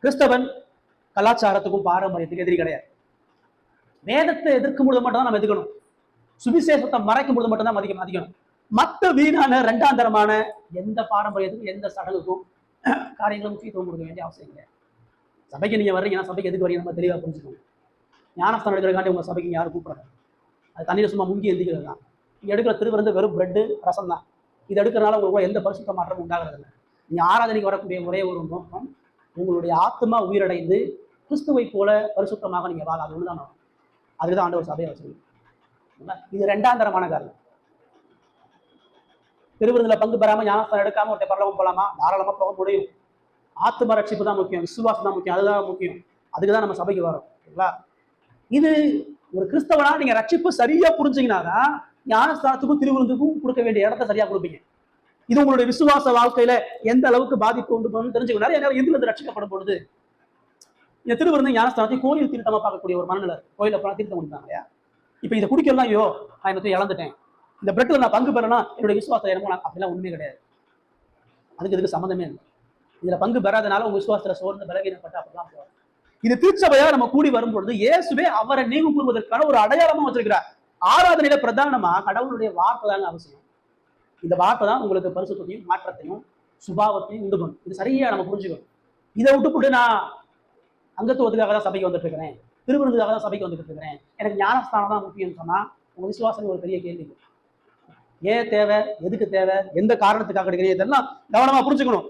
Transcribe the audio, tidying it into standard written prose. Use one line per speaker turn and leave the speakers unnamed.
கிறிஸ்தவன் கலாச்சாரத்துக்கும் பாரம்பரியத்துக்கும் எதிரி கிடையாது. வேதத்தை எதிர்க்கும் பொழுது மட்டும் தான் நம்ம எதிர்க்கணும். சுவிசேஷத்தை மறைக்கும் பொழுது மட்டும் தான் மதிக்கணும். மற்ற வீணான இரண்டாம் தரமான எந்த பாரம்பரியத்துக்கும் எந்த சடங்குக்கும் காரியங்களும் முக்கியத்துவம் கொடுக்க வேண்டிய அவசியம் இல்லை. சபைக்கு நீங்க வர்றீங்கன்னா சபைக்கு எதுக்கு வரீங்க நம்ம தெளிவாக புரிஞ்சுக்கணும். ஞானஸ்தானம் எடுக்கிறக்காண்டி உங்க சபைக்கு யாரும் கூப்பிடுறாங்க? அது தண்ணியில் சும்மா முங்கி எழுதிக்கிறது தான். நீங்க எடுக்கிற திருவிருந்து வெறும் பிரெட்டு ரசம் தான். இது எடுக்கிறனால உங்களுக்கு எந்த பரிசுத்த மாற்றமும் உண்டாகிறது இல்லை. நீங்க ஆராதனைக்கு வரக்கூடிய ஒரே ஒரு நோக்கம் உங்களுடைய ஆத்மா உயிரடைந்து கிறிஸ்துவை போல பரிசுத்தமாக நீங்க வாழ. அது ஒண்ணுதான். அதுதான் ஆண்டவர் சபையை வச்சிருக்கீங்க. இது இரண்டாம் தரமான காரணம். திருவிருந்துல பங்கு பெறாம ஞானஸ்தானம் எடுக்காம ஒருத்தர் பரலோகம் போலாமா? தாராளமா போக முடியும். ஆத்ம ரட்சிப்பு தான் முக்கியம், விசுவாசம் தான் முக்கியம், அதுதான் முக்கியம். அதுக்குதான் நம்ம சபைக்கு வரோம். சரிங்களா? இது ஒரு கிறிஸ்தவனா நீங்க ரட்சிப்பு சரியா புரிஞ்சீங்கன்னாதான் ஞானஸ்தானத்துக்கும் திருவிருந்துக்கும் கொடுக்க வேண்டிய இடத்த சரியா கொடுப்பீங்க. இது உங்களுடைய விசுவாச வாழ்க்கையில எந்த அளவுக்கு பாதிப்பு உண்டு பண்ணு தெரிஞ்சுக்கணும். நிறைய நேரம் எதுல ரட்சிக்கப்படும் பொழுது இந்த திருவிருந்து ஞானஸ்தானத்தை கோயில் தீர்த்தமா பார்க்கக்கூடிய ஒரு மனநிலை. கோயில போனா தீர்த்தம் கொடுத்தாங்க இல்லையா? இப்ப இதை குடிக்கலாம், ஐயோ நான் என்னத்தை இழந்துட்டேன், இந்த பிரெட்ல நான் பங்கு பெறனா என்னுடைய விசுவாசம் என்னமோ, அப்படிலாம் உண்மையே கிடையாது. அதுக்கு இதுக்கு சம்மந்தமே இல்லை. இதுல பங்கு பெறாதனால உங்க விசுவாசத்துல சோர்ந்து பலவீனப்பட்ட அப்படிலாம் போவாங்க. இது திருச்சபையா நம்ம கூடி வரும்பொழுது இயேசுவே அவரை நினைவு கூறுவதற்கான ஒரு அடையாளமா வச்சிருக்கிறார். ஆராதனையில பிரதானமா கடவுளுடைய வார்த்தை தாங்க அவசியம். இந்த வார்த்தை தான் உங்களுக்கு பரிசுத்தையும் மாற்றத்தையும் சுபாவத்தையும் உண்டு பண்ணும். இது சரியா நம்ம புரிஞ்சுக்கணும். இதை விட்டுப்பட்டு நான் அங்கத்துவத்துக்காக தான் சபைக்கு வந்துட்டு இருக்கிறேன், திருவிருந்துக்காக தான் சபைக்கு வந்துட்டு இருக்கிறேன், எனக்கு ஞானஸ்தானம் தான் முக்கியம்னு சொன்னா உங்க விசுவாசம் ஒரு பெரிய கேள்வி. ஏன் தேவை, எதுக்கு தேவை, எந்த காரணத்துக்காக கிடைக்கிறீங்க, இதெல்லாம் கவனமா புரிஞ்சுக்கணும்.